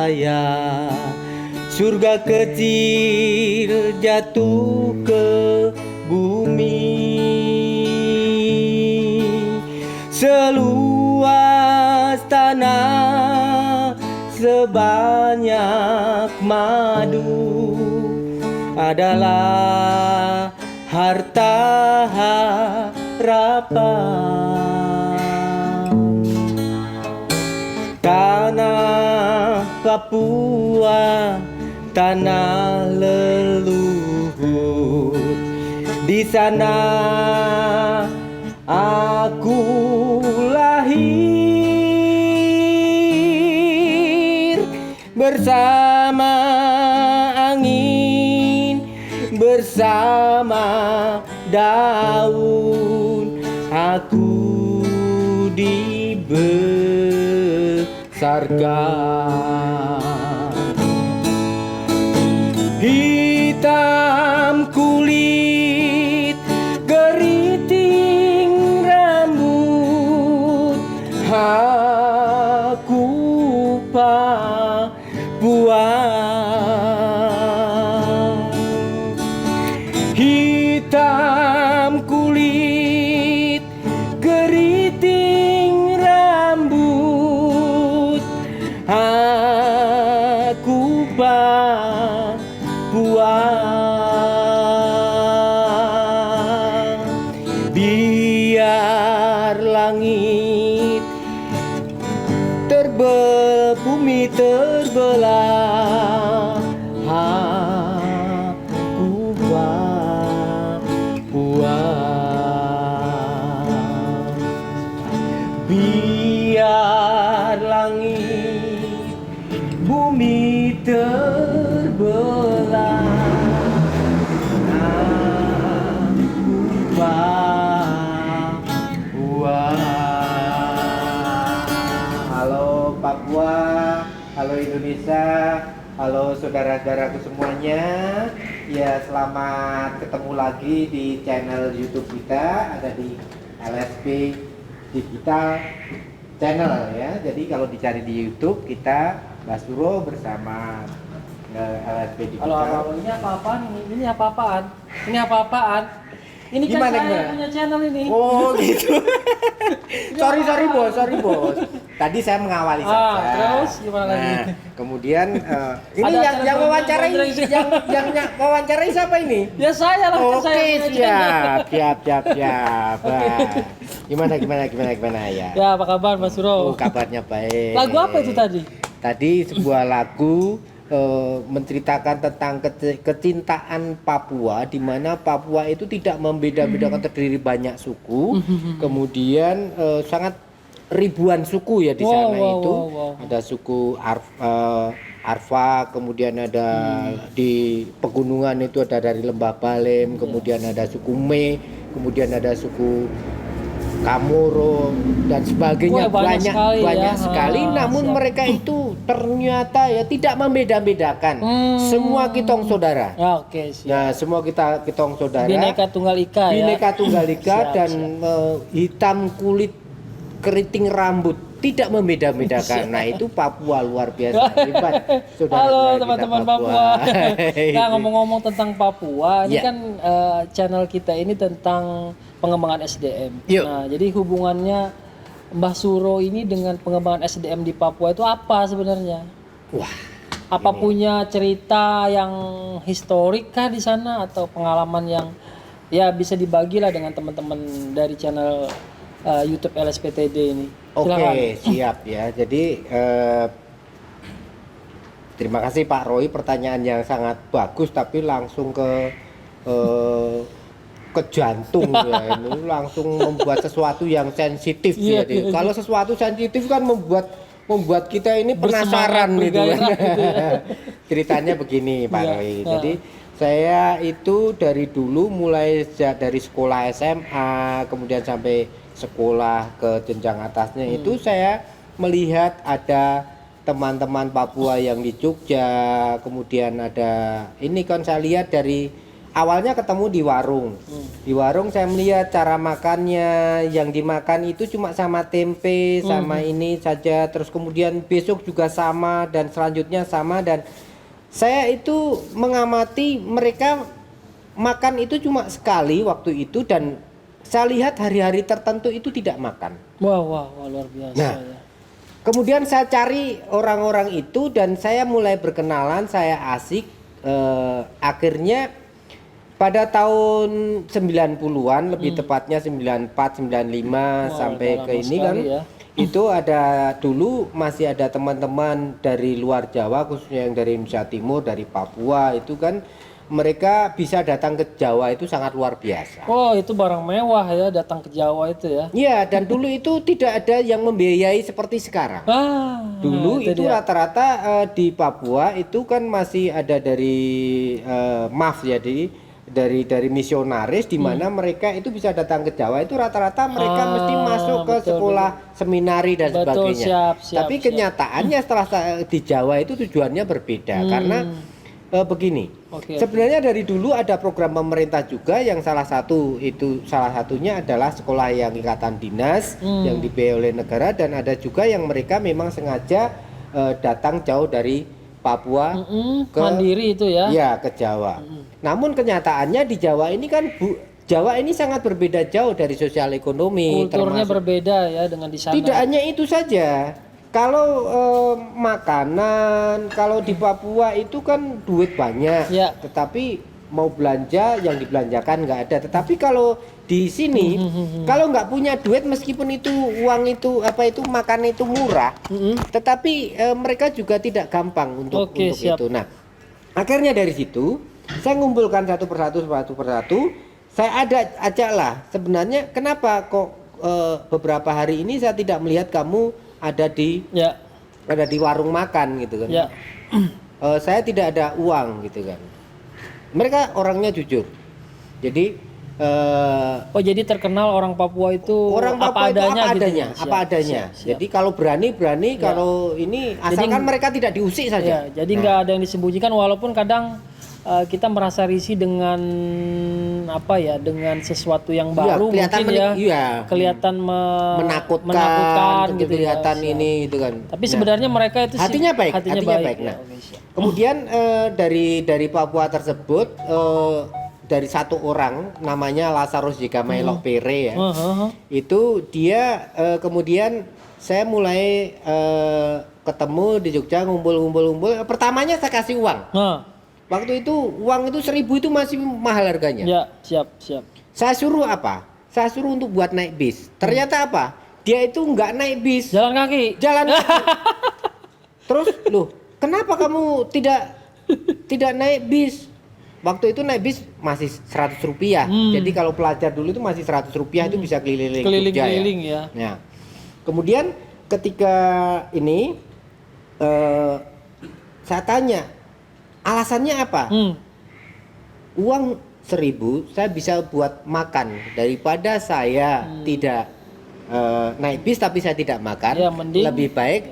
saya. Surga kecil jatuh ke bumi, seluas tanah sebanyak madu adalah harta harapan. Tanah Papua, tanah leluhur, di sana aku lahir bersama angin, bersama daun, aku dibesarkan. Hitam kulit, keriting rambut, aku Papua. Hitam kulit, keriting rambut, aku Papua. Biar langit bumi terbelah, aku Papua. Biar langit bumi terbelah, aku Papua. Halo Papua, halo Indonesia, halo saudara-saudaraku semuanya. Ya, selamat ketemu lagi di channel YouTube kita, ada di LSP Digital Channel ya. Jadi kalau dicari di YouTube kita Basuro bersama LSP Digital. Halo, ini apa-apaan ini? Ini apa-apaan? Ini apa-apaan? Ini kan saya punya channel ini. Oh gitu. sorry bos. Tadi saya mengawali saja. Terus gimana lagi? Kemudian ini yang wawancarai wawancarai siapa ini? Ya saya lah. Oke, siap. Gimana ya? Ya, apa kabar Mas Suro? Oh, kabarnya baik. Lagu apa itu tadi? Tadi sebuah lagu menceritakan tentang kecintaan Papua, di mana Papua itu tidak membeda-bedakan, terdiri banyak suku, kemudian sangat ribuan suku ya di sana. Ada suku Arfa, kemudian ada di pegunungan itu ada dari Lembah Balem, kemudian ada suku Me, kemudian ada suku Kamoro dan sebagainya, banyak sekali. Namun mereka itu ternyata ya tidak membeda-bedakan. Semua kitong saudara. Ya, oke, siap. Nah, semua kitong saudara. Bineka Tunggal Ika ya. Bineka Tunggal Ika dan hitam kulit, keriting rambut, tidak membeda-bedakan. Nah, itu Papua luar biasa hebat. Halo teman-teman Papua. Nah, ngomong-ngomong tentang Papua, ini kan channel kita ini tentang pengembangan SDM. Nah, jadi hubungannya Mbah Suro ini dengan pengembangan SDM di Papua itu apa sebenarnya? Wah, apa punya cerita yang historik kah di sana atau pengalaman yang ya bisa dibagilah dengan teman-teman dari channel YouTube LSPTD ini? Oke, siap ya. Jadi terima kasih Pak Roy, pertanyaan yang sangat bagus tapi langsung ke jantung ya. Ini langsung membuat sesuatu yang sensitif ya. Kalau sesuatu sensitif kan membuat kita ini penasaran gitu kan. Ceritanya begini Pak Roy. Jadi saya itu dari dulu mulai dari sekolah SMA kemudian sampai sekolah ke jenjang atasnya itu saya melihat ada teman-teman Papua yang di Jogja, kemudian ada ini kan saya lihat dari awalnya ketemu di warung. Di warung saya melihat cara makannya, yang dimakan itu cuma sama tempe, sama ini saja. Terus kemudian besok juga sama dan selanjutnya sama, dan saya itu mengamati mereka makan itu cuma sekali waktu itu, dan saya lihat hari-hari tertentu itu tidak makan. Wah, luar biasa. Nah, ya. kemudian saya cari orang-orang itu dan saya mulai berkenalan, saya asik. Akhirnya pada tahun 90-an, lebih tepatnya 94, 95 sampai ke ini kan, ya. itu ada dulu masih ada teman-teman dari luar Jawa, khususnya yang dari Indonesia Timur, dari Papua itu kan, mereka bisa datang ke Jawa itu sangat luar biasa. Oh, itu barang mewah ya datang ke Jawa itu ya. Iya, dan dulu itu tidak ada yang membiayai seperti sekarang. Dulu itu rata-rata di Papua itu kan masih ada dari MAF ya, dari misionaris, di mana mereka itu bisa datang ke Jawa itu rata-rata mereka mesti masuk ke sekolah seminari dan sebagainya. Tapi kenyataannya setelah di Jawa itu tujuannya berbeda karena begini. Sebenarnya dari dulu ada program pemerintah juga yang salah satunya adalah sekolah yang ikatan dinas yang dibiayai oleh negara, dan ada juga yang mereka memang sengaja datang jauh dari Papua ke mandiri itu ya. Ya, ke Jawa. Namun kenyataannya di Jawa ini kan Jawa ini sangat berbeda jauh dari sosial ekonomi. Kulturnya berbeda ya dengan di sana. Tidak hanya itu saja. Kalau makanan, kalau di Papua itu kan duit banyak, tetapi mau belanja yang dibelanjakan nggak ada. Tetapi kalau di sini, kalau nggak punya duit, meskipun itu uang itu makan itu murah, tetapi mereka juga tidak gampang untuk itu. Nah, akhirnya dari situ saya ngumpulkan satu persatu. Saya ajaklah sebenarnya kenapa kok beberapa hari ini saya tidak melihat kamu ada di warung makan gitu kan. Saya tidak ada uang gitu kan. Mereka orangnya jujur. Jadi jadi terkenal orang Papua itu apa adanya. Siap. Jadi kalau berani, kalau ini asalkan mereka tidak diusik saja. Jadi nggak ada yang disembunyikan, walaupun kadang kita merasa risih dengan dengan sesuatu yang baru, kelihatan menakutkan gitu, kelihatan ini gitu kan. Tapi sebenarnya mereka itu hatinya baik. Nah, kemudian dari Papua tersebut dari satu orang namanya Lazarus Jigamelok Pere ya. Itu dia kemudian saya mulai ketemu di Jogja, ngumpul. Pertamanya saya kasih uang. Waktu itu uang itu 1.000 itu masih mahal harganya. Ya, siap. Saya suruh apa? Saya suruh untuk buat naik bis. Ternyata apa? Dia itu nggak naik bis. Jalan kaki. Terus, loh, kenapa kamu tidak naik bis? Waktu itu naik bis masih 100 rupiah. Jadi kalau pelajar dulu itu masih 100 rupiah itu bisa keliling-keliling ya. Nah, kemudian ketika ini saya tanya, alasannya apa? Uang 1.000 saya bisa buat makan daripada saya tidak naik bis tapi saya tidak makan. Ya, lebih baik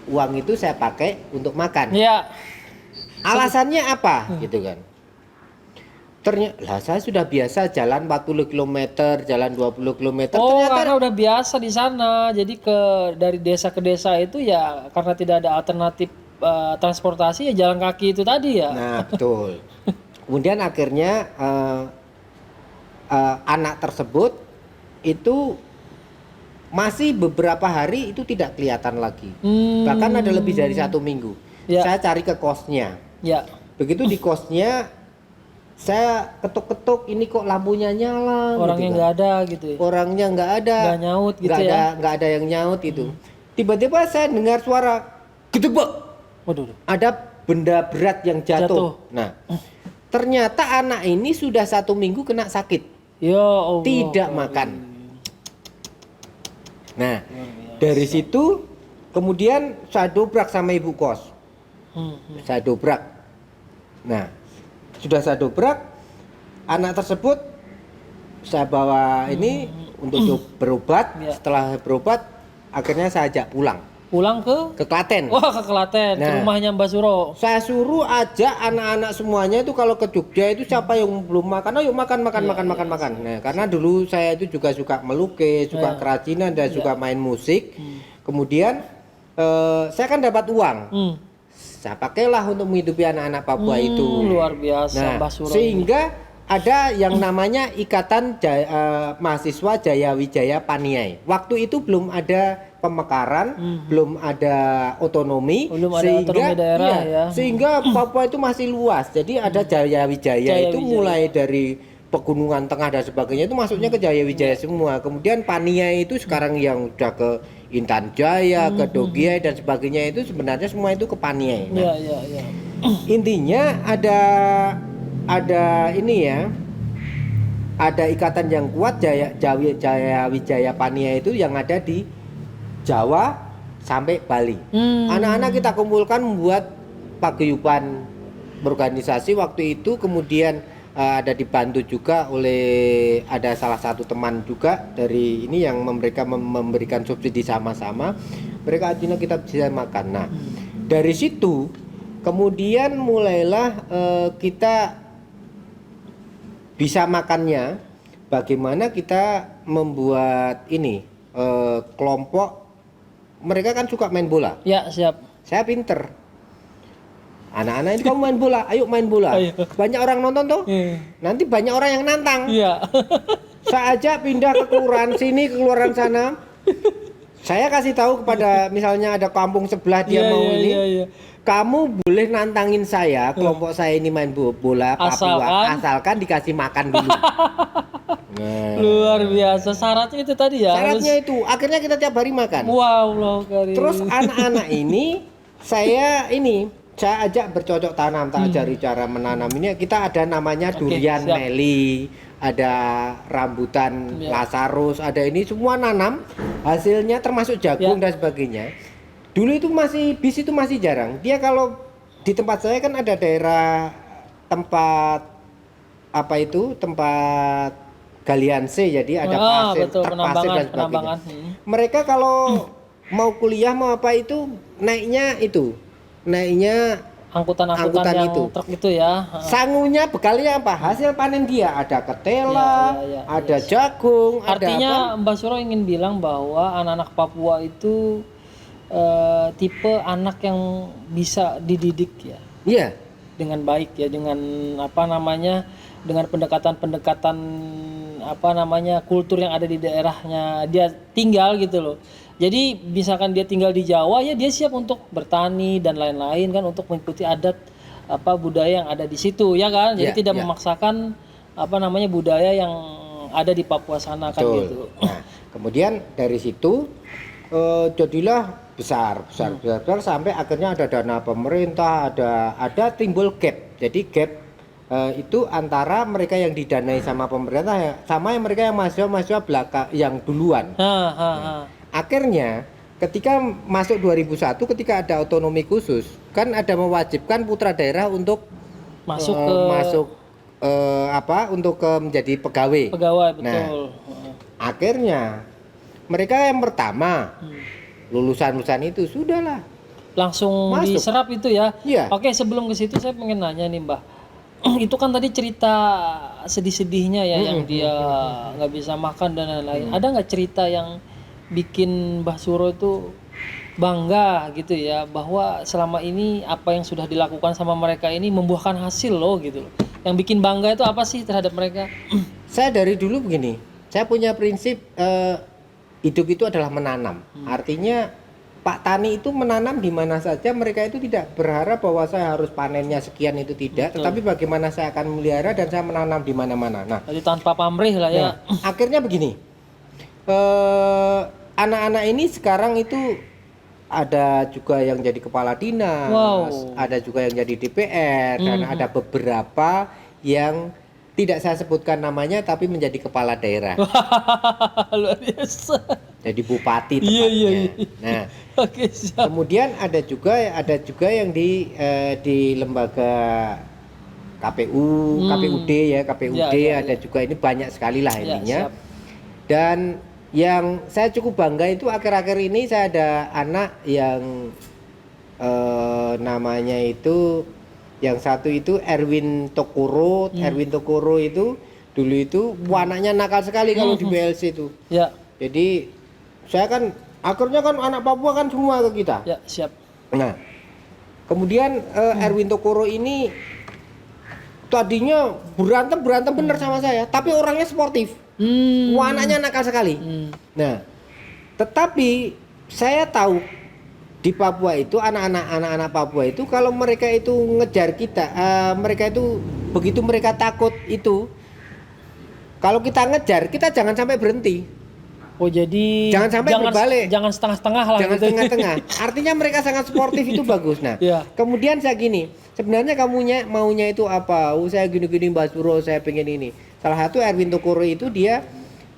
uang itu saya pakai untuk makan. Ya. Alasannya apa? Gitu kan. Ternyata saya sudah biasa jalan 40 km, jalan 20 km. Karena udah biasa di sana. Jadi dari desa ke desa itu ya karena tidak ada alternatif transportasi ya jalan kaki itu tadi ya. Nah, betul. Kemudian akhirnya anak tersebut itu masih beberapa hari itu tidak kelihatan lagi. Bahkan ada lebih dari 1 minggu. Saya cari ke kosnya. Begitu di kosnya saya ketuk-ketuk, ini kok lampunya nyala. Orangnya nggak ada gitu ya. Orangnya nggak ada. Nggak nyaut gitu ya. Nggak ada yang nyaut itu. Tiba-tiba saya dengar suara gedebek. Waduh. Ada benda berat yang jatuh. Nah, ternyata anak ini sudah 1 minggu kena sakit. Ya Allah. Tidak makan. Nah, dari situ kemudian saya dobrak sama ibu kos. Saya dobrak. Nah, sudah saya dobrak, anak tersebut saya bawa ini untuk berobat. Setelah berobat, akhirnya saya ajak pulang. Pulang ke Klaten. Wah, ke Klaten, ke rumahnya Mbak Suro. Saya suruh aja anak-anak semuanya itu kalau ke Jogja itu siapa yang belum makan, ayo makan. Nah, karena dulu saya itu juga suka melukis, suka kerajinan dan suka main musik. Kemudian saya kan dapat uang. Saya pakailah untuk menghidupi anak-anak Papua itu. Luar biasa, Mbak Suro. Sehingga ada yang namanya Ikatan Mahasiswa Jaya Wijaya Paniai. Waktu itu belum ada pemekaran, belum ada otonomi, otonomi daerah ya. Sehingga Papua itu masih luas. Jadi ada Jaya Wijaya itu mulai dari pegunungan tengah dan sebagainya itu masuknya ke Jaya Wijaya semua. Kemudian Paniai itu sekarang yang udah ke Intan Jaya, ke Dogiai dan sebagainya itu sebenarnya semua itu ke Paniai. Nah, intinya ada ini ya. Ada ikatan yang kuat Jaya Wijaya Paniai itu yang ada di Jawa sampai Bali. Anak-anak kita kumpulkan membuat paguyuban organisasi waktu itu, kemudian ada dibantu juga oleh ada salah satu teman juga dari ini yang mereka memberikan subsidi sama-sama. Mereka akhirnya kita bisa makan. Nah, dari situ kemudian mulailah kita bisa makannya. Bagaimana kita membuat ini kelompok. Mereka kan suka main bola. Ya, siap. Saya pinter. Anak-anak ini kamu main bola, ayo main bola. Banyak orang nonton tuh. Nanti banyak orang yang nantang. Iya. Saya ajak pindah ke kelurahan sini, ke kelurahan sana. Saya kasih tahu kepada misalnya ada kampung sebelah dia mau ini. Kamu boleh nantangin saya, kelompok saya ini main bola Papua, asalkan dikasih makan dulu. Luar biasa, syaratnya itu tadi ya. Syaratnya itu, akhirnya kita tiap hari makan. Wow, loh kali. Terus anak-anak ini saya ajak bercocok tanam, tak ajari cara menanam ini. Kita ada namanya durian meli, ada rambutan Lazarus, ada ini semua nanam. Hasilnya termasuk jagung dan sebagainya. Dulu itu bis itu masih jarang. Dia kalau di tempat saya kan ada daerah tempat galian C, jadi ada pasir, pasir dan sebagainya. Mereka kalau mau kuliah mau apa itu naiknya angkutan yang itu. Truk itu ya. Sangunya bekalnya apa? Hasil panen dia ada ketela, ada jagung. Artinya Mbak Suro ingin bilang bahwa anak-anak Papua itu tipe anak yang bisa dididik ya. Iya. Dengan baik ya, dengan dengan pendekatan kultur yang ada di daerahnya dia tinggal gitu loh. Jadi misalkan dia tinggal di Jawa ya dia siap untuk bertani dan lain-lain kan, untuk mengikuti adat budaya yang ada di situ ya kan. Jadi tidak memaksakan budaya yang ada di Papua sana kan gitu. Nah, kemudian dari situ jadilah besar sampai akhirnya ada dana pemerintah, ada timbul gap. Jadi gap itu antara mereka yang didanai sama pemerintah sama yang mereka yang mahasiswa belakang yang duluan. Akhirnya ketika masuk 2001 ketika ada otonomi khusus kan ada mewajibkan putra daerah untuk menjadi pegawai. Betul. Nah, akhirnya mereka yang pertama lulusan itu sudahlah langsung masuk. Diserap itu ya. Iya. Oke, sebelum ke situ saya pengen nanya nih Mbah. Itu kan tadi cerita sedih-sedihnya ya yang dia nggak bisa makan dan lain-lain. Ada nggak cerita yang bikin Mbah Suro itu bangga gitu ya, bahwa selama ini apa yang sudah dilakukan sama mereka ini membuahkan hasil loh gitu loh. Yang bikin bangga itu apa sih terhadap mereka? Saya dari dulu begini, saya punya prinsip hidup itu adalah menanam. Artinya Pak Tani itu menanam di mana saja, mereka itu tidak berharap bahwa saya harus panennya sekian, itu tidak. Betul. Tetapi bagaimana saya akan memelihara dan saya menanam di mana-mana. Nah, jadi tanpa pamrih lah ya. Akhirnya begini, anak-anak ini sekarang itu ada juga yang jadi kepala dinas, ada juga yang jadi DPR, dan ada beberapa yang tidak saya sebutkan namanya tapi menjadi kepala daerah. Luar biasa. Jadi bupati tepatnya. Iya. Nah, kemudian ada juga yang di lembaga KPU, KPUD ya, KPUD ada juga, ini banyak sekali lah ininya. Dan yang saya cukup bangga itu akhir-akhir ini saya ada anak yang namanya itu, yang satu itu Erwin Tokoro. Erwin Tokoro itu dulu itu anaknya nakal sekali kalau di BLC itu. Ya. Jadi saya kan akhirnya kan anak Papua kan semua ke kita. Ya, siap. Nah, kemudian Erwin Tokoro ini tadinya berantem bener sama saya, tapi orangnya sportif. Anaknya nakal sekali. Nah, tetapi saya tahu di Papua itu anak-anak Papua itu kalau mereka itu ngejar kita, mereka itu begitu mereka takut itu, kalau kita ngejar kita jangan sampai berhenti. Oh, jadi jangan sampai berbalik. Jangan setengah-setengah lah. Jangan gitu. setengah-setengah. Artinya mereka sangat sportif itu bagus. Nah, kemudian saya gini, sebenarnya kamunya maunya itu apa? Saya gini-gini Mbak Suro, saya pengen ini. Salah satu Erwin Tokoro itu dia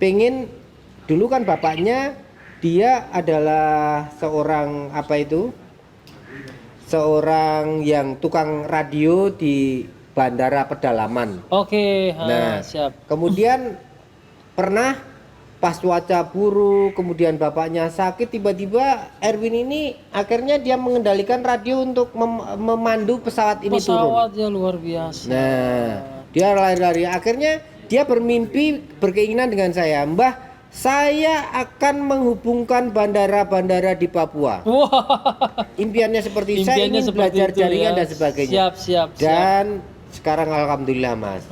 pengen, dulu kan bapaknya dia adalah seorang apa itu? Seorang yang tukang radio di Bandara Pedalaman. Oke, nah, siap. Kemudian pernah pas cuaca buruk, kemudian bapaknya sakit, tiba-tiba Erwin ini akhirnya dia mengendalikan radio untuk memandu pesawat ini turun. Pesawatnya luar biasa. Nah, dia lari-lari. Akhirnya dia bermimpi, berkeinginan dengan saya, Mbah, saya akan menghubungkan bandara-bandara di Papua. Impiannya seperti saya ingin belajar jaringan dan sebagainya. Siap. Dan sekarang alhamdulillah Mas,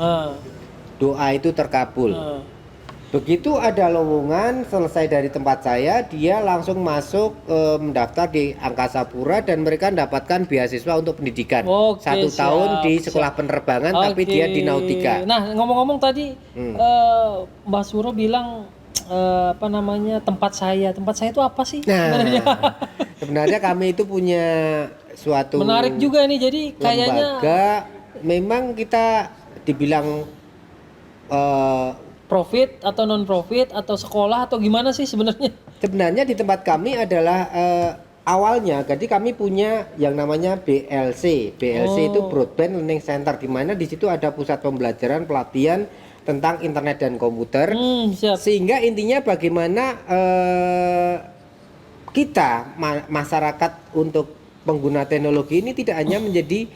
doa itu terkabul. Begitu ada lowongan selesai dari tempat saya, dia langsung masuk mendaftar di Angkasa Pura dan mereka mendapatkan beasiswa untuk pendidikan. 1 tahun di sekolah penerbangan, tapi dia di Nautika. Nah, ngomong-ngomong tadi Mbak Suro bilang tempat saya itu apa sih? Nah, sebenarnya kami itu punya suatu menarik juga nih, jadi kayaknya lembaga, memang kita dibilang profit atau non profit atau sekolah atau gimana sih sebenarnya? Sebenarnya di tempat kami adalah awalnya, jadi kami punya yang namanya BLC. BLC itu Broadband Learning Center, di mana di situ ada pusat pembelajaran pelatihan tentang internet dan komputer. Sehingga intinya bagaimana kita masyarakat untuk pengguna teknologi ini tidak hanya menjadi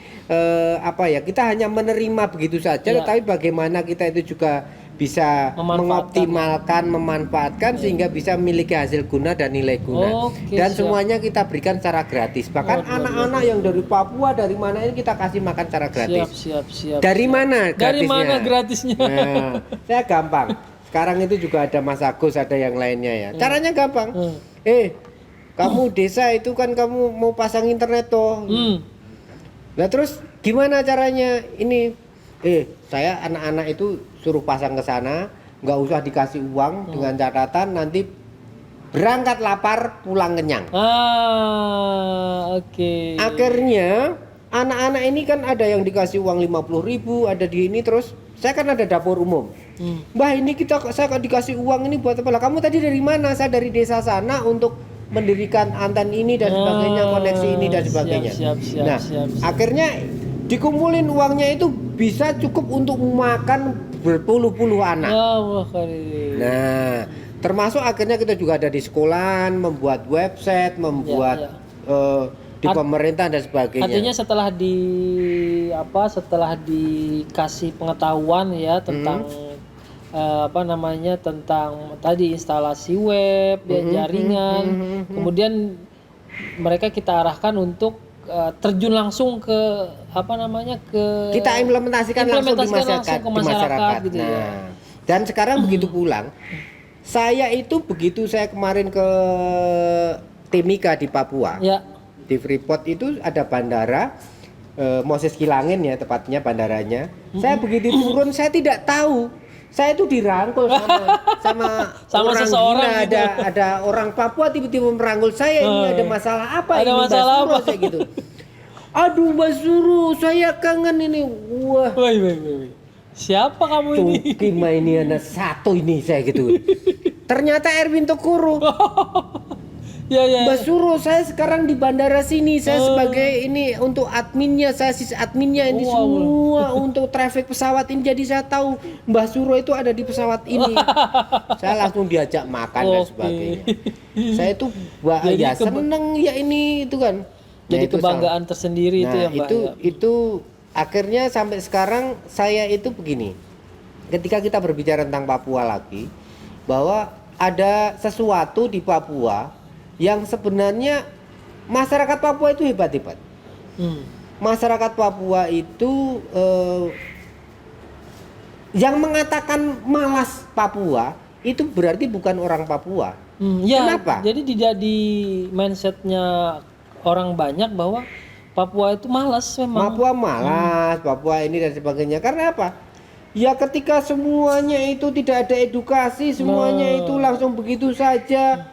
kita hanya menerima begitu saja, tetapi bagaimana kita itu juga bisa mengoptimalkan, memanfaatkan sehingga bisa memiliki hasil guna dan nilai guna. Dan semuanya kita berikan secara gratis. Bahkan anak-anak yang dari Papua, dari mana ini kita kasih makan secara gratis. Siap. Dari mana gratisnya? Dari mana gratisnya? Nah, saya gampang. Sekarang itu juga ada Mas Agus, ada yang lainnya ya. Caranya gampang. Kamu desa itu kan kamu mau pasang internet toh. Nah terus gimana caranya ini? Saya anak-anak itu suruh pasang ke sana, nggak usah dikasih uang, dengan catatan nanti berangkat lapar pulang kenyang. Akhirnya anak-anak ini kan ada yang dikasih uang 50.000, ada di ini, terus saya kan ada dapur umum. Mbah, ini saya dikasih uang ini buat apa? Lah kamu tadi dari mana? Saya dari desa sana untuk mendirikan anten ini dan sebagainya, koneksi ini dan sebagainya. Akhirnya dikumpulin uangnya itu bisa cukup untuk makan berpuluh-puluh anak. Nah, termasuk akhirnya kita juga ada di sekolahan, membuat website, membuat di pemerintah dan sebagainya. Artinya setelah dikasih pengetahuan ya tentang tentang tadi instalasi web, jaringan, kemudian mereka kita arahkan untuk terjun langsung ke kita implementasikan langsung di masyarakat gitu. Nah, ya. Dan sekarang begitu pulang, saya itu begitu saya kemarin ke Timika di Papua, di Freeport itu ada bandara Moses Kilangin ya tepatnya bandaranya. Saya begitu turun saya tidak tahu. Saya itu dirangkul sama orang seseorang gila, gitu. ada orang Papua tiba-tiba merangkul saya, ini ada masalah apa ini Mbak Suro, saya gitu. Aduh Mbak Suro, saya kangen ini. Wah. Siapa kamu ini? Gimana ini anak satu ini saya gitu. Ternyata Erwin Tokoro. Mbak Suro, saya sekarang di bandara sini, saya sebagai ini untuk adminnya, saya adminnya ini semua untuk traffic pesawat ini, jadi saya tahu Mbak Suro itu ada di pesawat ini. Saya langsung diajak makan dan sebagainya. Saya itu ya seneng ya ini itu kan. Jadi kebanggaan tersendiri itu ya Mbak. Itu akhirnya sampai sekarang saya itu begini. Ketika kita berbicara tentang Papua lagi, bahwa ada sesuatu di Papua yang sebenarnya masyarakat Papua itu hebat-hebat. Masyarakat Papua itu yang mengatakan malas Papua itu berarti bukan orang Papua. Kenapa? Jadi tidak di mindsetnya orang banyak bahwa Papua itu malas memang. Papua malas, Papua ini dan sebagainya. Karena apa? Ya ketika semuanya itu tidak ada edukasi, semuanya itu langsung begitu saja.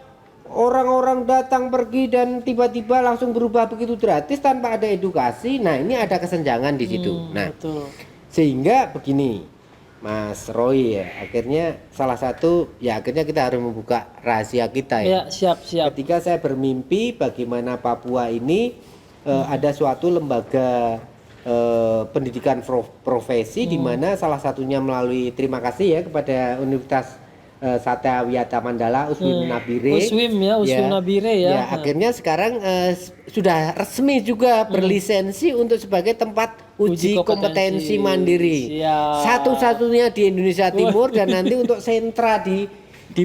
Orang-orang datang pergi dan tiba-tiba langsung berubah begitu gratis tanpa ada edukasi. Nah, ini ada kesenjangan di situ. Nah, betul. Sehingga begini, Mas Roy ya, akhirnya salah satu ya akhirnya kita harus membuka rahasia kita ya. Ya, siap. Ketika saya bermimpi bagaimana Papua ini ada suatu lembaga pendidikan profesi di mana salah satunya melalui terima kasih ya kepada Universitas Satya Wiyata Mandala Uswim Nabire. Uswim Nabire ya. Ya, akhirnya sekarang sudah resmi juga berlisensi untuk sebagai tempat uji kompetensi mandiri. Satu-satunya di Indonesia Timur dan nanti untuk sentra di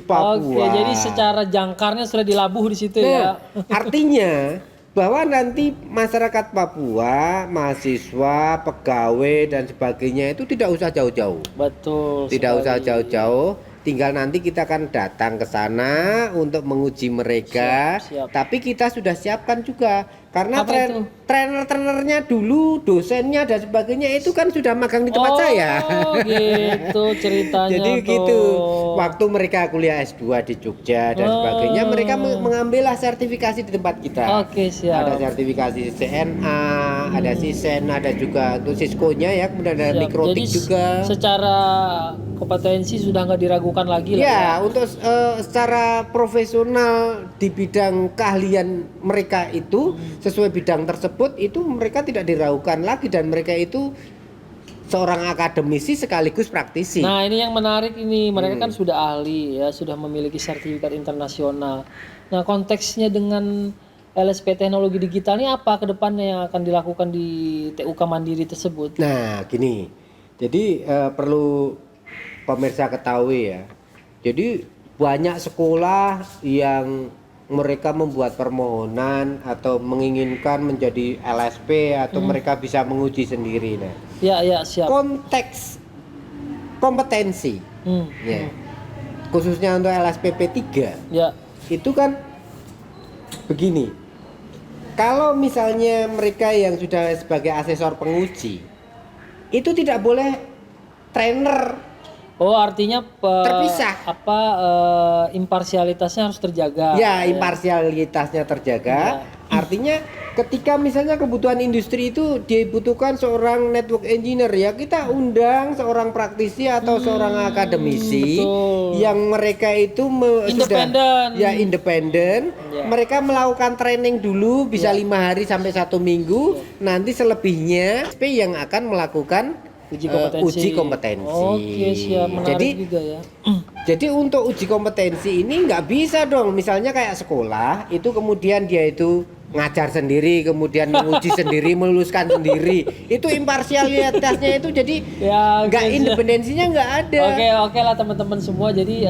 Papua. Oke, jadi secara jangkarnya sudah dilabuh di situ ya. Artinya bahwa nanti masyarakat Papua, mahasiswa, pegawai dan sebagainya itu tidak usah jauh-jauh. Betul. Tidak usah jauh-jauh, tinggal nanti kita akan datang ke sana untuk menguji mereka. Siap. Tapi kita sudah siapkan juga karena trainer-trainernya dulu, dosennya dan sebagainya itu kan sudah magang di tempat saya. Oh, gitu ceritanya. Jadi gitu. Waktu mereka kuliah S2 di Jogja dan sebagainya, mereka mengambillah sertifikasi di tempat kita. Oke, siap. Ada sertifikasi CNA, ada CISEN, ada juga untuk Cisco-nya ya, kemudian ada Mikrotik juga. Secara kompetensi sudah nggak diragukan lagi lah. Ya, untuk secara profesional di bidang keahlian mereka itu sesuai bidang tersebut itu mereka tidak diragukan lagi dan mereka itu seorang akademisi sekaligus praktisi. Nah, ini yang menarik ini, mereka kan sudah ahli ya, sudah memiliki sertifikat internasional. Nah, konteksnya dengan LSP teknologi digital ini apa ke depannya yang akan dilakukan di TUK Mandiri tersebut? Nah, gini. Jadi perlu pemirsa ketahui ya. Jadi banyak sekolah yang mereka membuat permohonan atau menginginkan menjadi LSP atau mereka bisa menguji sendiri. Nah, ya siap. Konteks kompetensi, ya, khususnya untuk LSPP 3, ya, itu kan begini. Kalau misalnya mereka yang sudah sebagai asesor penguji, itu tidak boleh trainer. Oh, artinya terpisah. Imparsialitasnya harus terjaga. Ya, imparsialitasnya terjaga. Ya. Artinya ketika misalnya kebutuhan industri itu dibutuhkan seorang network engineer, ya kita undang seorang praktisi atau seorang akademisi yang mereka itu independen. Ya independen. Ya. Mereka melakukan training dulu bisa 5 hari sampai 1 minggu. Nanti selebihnya SP yang akan melakukan uji kompetensi. Oke, siap. Menarik juga ya. Jadi untuk uji kompetensi ini nggak bisa dong. Misalnya kayak sekolah itu kemudian dia itu ngajar sendiri, kemudian menguji sendiri, meluluskan sendiri. Itu imparsialitasnya itu jadi nggak independensinya nggak ada. Oke lah teman-teman semua. Jadi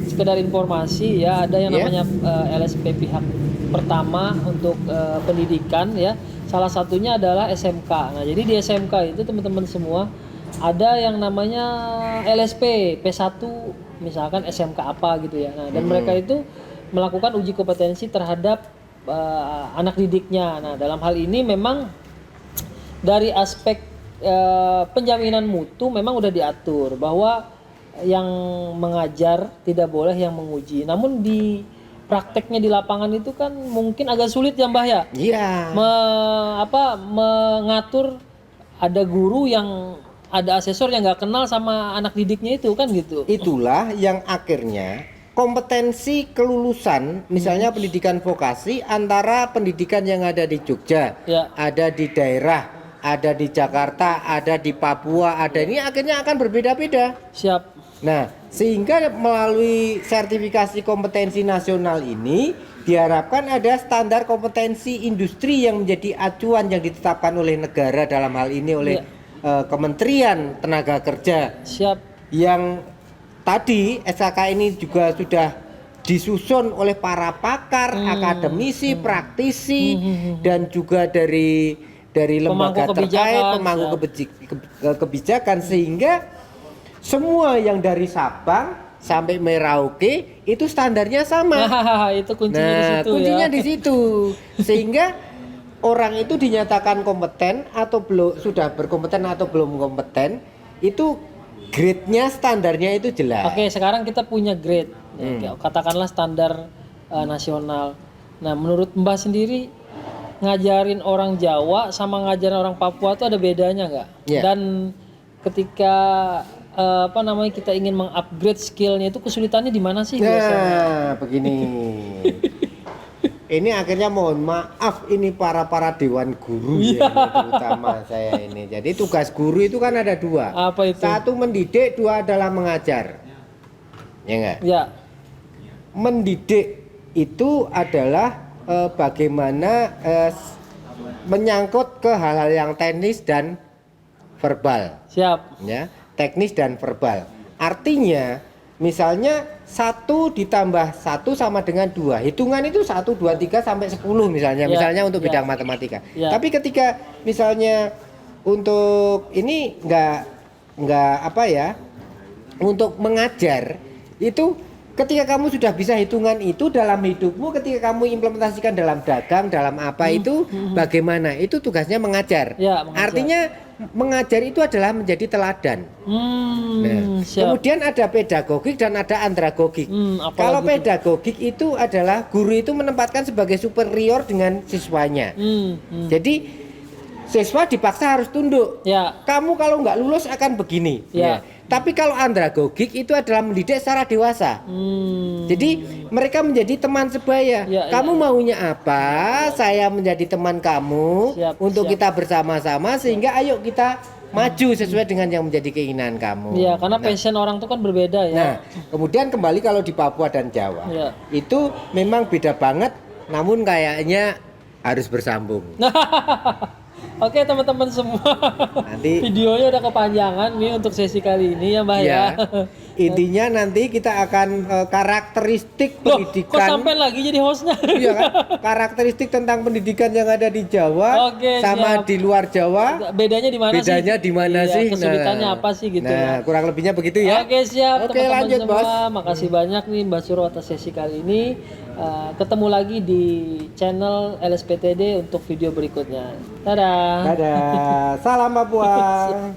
sekedar informasi ya, ada yang namanya LSP pihak pertama untuk pendidikan ya. Salah satunya adalah SMK. Nah, jadi di SMK itu teman-teman semua ada yang namanya LSP P1 misalkan SMK apa gitu ya. Nah, dan mereka itu melakukan uji kompetensi terhadap anak didiknya. Nah, dalam hal ini memang dari aspek penjaminan mutu memang udah diatur bahwa yang mengajar tidak boleh yang menguji. Namun di prakteknya di lapangan itu kan mungkin agak sulit ya Mbah ya. Iya. Mengatur ada guru yang ada asesor yang nggak kenal sama anak didiknya itu kan gitu. Itulah yang akhirnya kompetensi kelulusan, misalnya pendidikan vokasi antara pendidikan yang ada di Jogja, ada di daerah, ada di Jakarta, ada di Papua, ada ini akhirnya akan berbeda-beda. Siap. Nah, sehingga melalui sertifikasi kompetensi nasional ini diharapkan ada standar kompetensi industri yang menjadi acuan yang ditetapkan oleh negara, dalam hal ini oleh Kementerian Tenaga Kerja. Siap. Yang tadi SKK ini juga sudah disusun oleh para pakar, akademisi, praktisi, dan juga dari lembaga terkait, pemangku kebijakan, sehingga semua yang dari Sabang sampai Merauke itu standarnya sama. Itu kuncinya di situ. Kuncinya di situ. Sehingga orang itu dinyatakan kompeten atau belum, sudah berkompeten atau belum kompeten, itu grade-nya, standarnya itu jelas. Oke, sekarang kita punya grade. Katakanlah standar nasional. Nah, menurut Mbah sendiri ngajarin orang Jawa sama ngajarin orang Papua itu ada bedanya nggak? Dan ketika kita ingin mengupgrade skillnya itu kesulitannya di mana sih biasanya? Begini. Ini akhirnya mohon maaf ini para dewan guru ya, ini terutama saya ini. Jadi tugas guru itu kan ada dua. Apa itu? Satu mendidik, dua adalah mengajar. Ya enggak? Ya. Mendidik itu adalah bagaimana menyangkut ke hal-hal yang teknis dan verbal. Siap. Ya, teknis dan verbal. Artinya, misalnya 1 ditambah 1 sama dengan 2. Hitungan itu 1, 2, 3 sampai 10 misalnya. Misalnya untuk bidang matematika. Tapi ketika misalnya untuk ini enggak untuk mengajar itu, ketika kamu sudah bisa hitungan itu dalam hidupmu, ketika kamu implementasikan dalam dagang, dalam apa itu bagaimana? Itu tugasnya mengajar. Artinya mengajar itu adalah menjadi teladan. Kemudian ada pedagogik dan ada andragogik. Kalau pedagogik itu adalah guru itu menempatkan sebagai superior dengan siswanya. Jadi siswa dipaksa harus tunduk. Kamu kalau nggak lulus akan begini. Tapi kalau andragogik itu adalah mendidik secara dewasa. Jadi mereka menjadi teman sebaya. Kamu maunya apa? Saya menjadi teman kamu untuk kita bersama-sama, sehingga ayo kita maju sesuai dengan yang menjadi keinginan kamu. Iya, karena passion orang itu kan berbeda ya. Nah, kemudian kembali kalau di Papua dan Jawa, itu memang beda banget, namun kayaknya harus bersambung. Oke teman-teman semua, nanti videonya udah kepanjangan nih untuk sesi kali ini ya Mbah ya. Intinya nanti kita akan karakteristik pendidikan. Kok sampai lagi jadi hostnya? Iya kan? Karakteristik tentang pendidikan yang ada di Jawa sama di luar Jawa. Bedanya di mana sih? Bedanya di mana sih? Kesulitannya apa sih gitu ya? Kurang lebihnya begitu ya. Oke siap teman-teman lanjut, semua. Bos. Makasih banyak nih Mbah Suro atas sesi kali ini. Ketemu lagi di channel LSPTD untuk video berikutnya. Dadah. Dadah. Salam Papua.